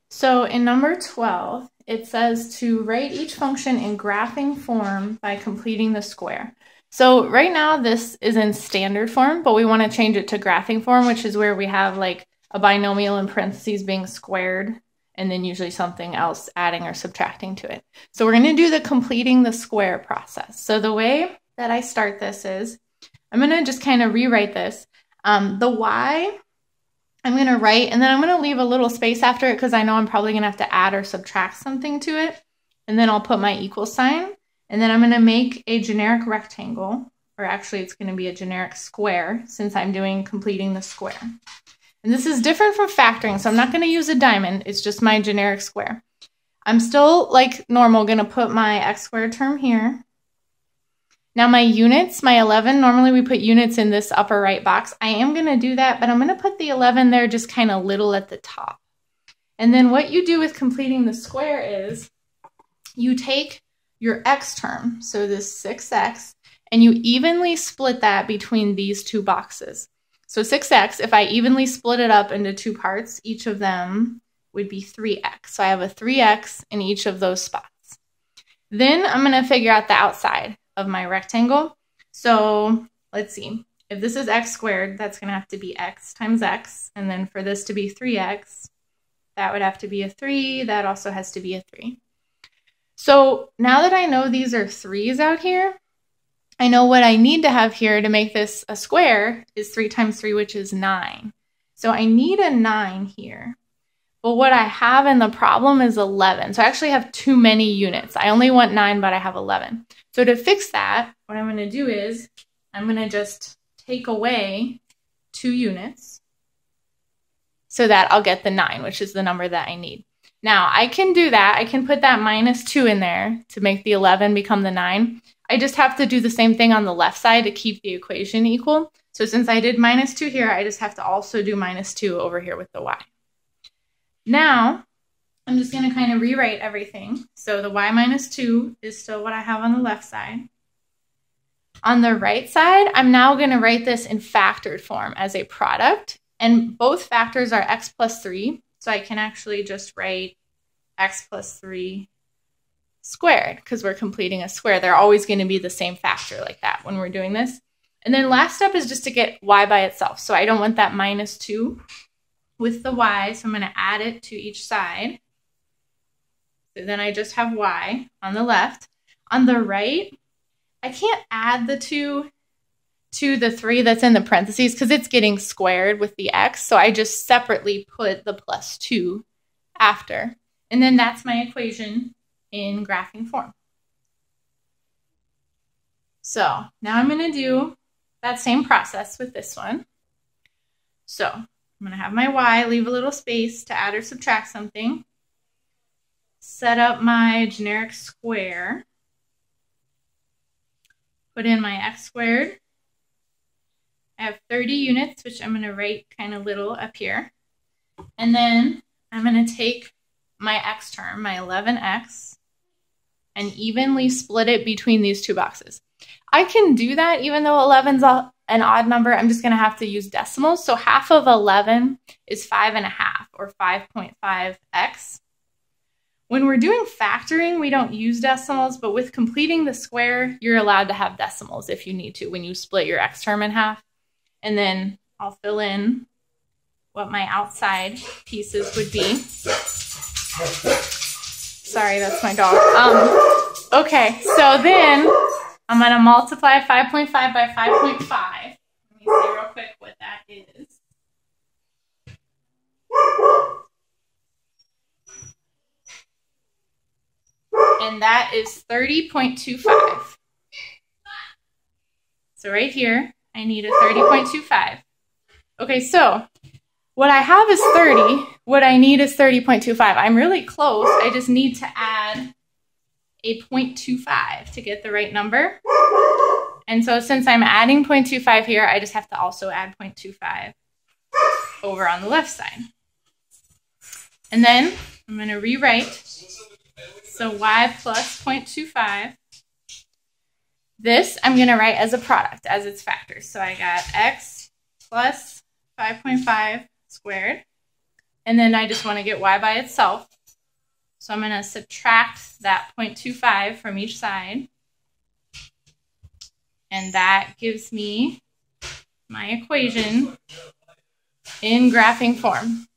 So in number 12, it says to write each function in graphing form by completing the square. So right now this is in standard form, but we want to change it to graphing form, which is where we have like a binomial in parentheses being squared, and then usually something else adding or subtracting to it. So we're going to do the completing the square process. So the way that I start this is, I'm going to just kind of rewrite this. The y, I'm going to write, and then I'm going to leave a little space after it because I know I'm probably going to have to add or subtract something to it. And then I'll put my equal sign, and then I'm going to make a generic rectangle, or actually it's going to be a generic square since I'm doing completing the square. And this is different from factoring, so I'm not going to use a diamond. It's just my generic square. I'm still, like normal, going to put my x squared term here. Now my units, my 11, normally we put units in this upper right box. I am going to do that, but I'm going to put the 11 there just kind of little at the top. And then what you do with completing the square is you take your x term, so this 6x, and you evenly split that between these two boxes. So 6x, if I evenly split it up into two parts, each of them would be 3x. So I have a 3x in each of those spots. Then I'm going to figure out the outside of my rectangle. So let's see. If this is x squared, that's going to have to be x times x. And then for this to be 3x, that would have to be a 3. That also has to be a 3. So now that I know these are 3's out here, I know what I need to have here to make this a square is 3 times 3, which is 9. So I need a 9 here. But what I have in the problem is 11. So I actually have too many units. I only want 9, but I have 11. So to fix that, what I'm going to do is I'm going to just take away 2 units so that I'll get the 9, which is the number that I need. Now, I can do that. I can put that minus 2 in there to make the 11 become the 9. I just have to do the same thing on the left side to keep the equation equal. So since I did minus 2 here, I just have to also do minus 2 over here with the y. Now, I'm just going to kind of rewrite everything. So the y minus 2 is still what I have on the left side. On the right side, I'm now going to write this in factored form as a product. And both factors are x plus 3. So I can actually just write x plus 3 squared because we're completing a square. They're always going to be the same factor like that when we're doing this. And then last step is just to get y by itself. So I don't want that minus 2 with the y, so I'm going to add it to each side. So then I just have y on the left. On the right, I can't add the 2 to the 3 that's in the parentheses because it's getting squared with the x, so I just separately put the plus 2 after. And then that's my equation in graphing form. So now I'm going to do that same process with this one. So I'm going to have my y, leave a little space to add or subtract something, set up my generic square, put in my x squared. I have 30 units, which I'm going to write kind of little up here. And then I'm going to take my x term, my 11x, and evenly split it between these two boxes. I can do that even though 11's an odd number. I'm just going to have to use decimals. So half of 11 is 5.5 or 5.5x. When we're doing factoring, we don't use decimals, but with completing the square, you're allowed to have decimals if you need to when you split your x term in half. And then I'll fill in what my outside pieces would be. Sorry, that's my dog. Okay, so then I'm going to multiply 5.5 by 5.5. Let me see real quick what that is. And that is 30.25. So right here, I need a 30.25. Okay, so what I have is 30. What I need is 30.25. I'm really close. I just need to add a 0.25 to get the right number. And so since I'm adding 0.25 here, I just have to also add 0.25 over on the left side. And then I'm going to rewrite. So y plus 0.25. This I'm going to write as a product, as its factors. So I got x plus 5.5 squared And then I just want to get y by itself. So I'm going to subtract that 0.25 from each side. And that gives me my equation in graphing form.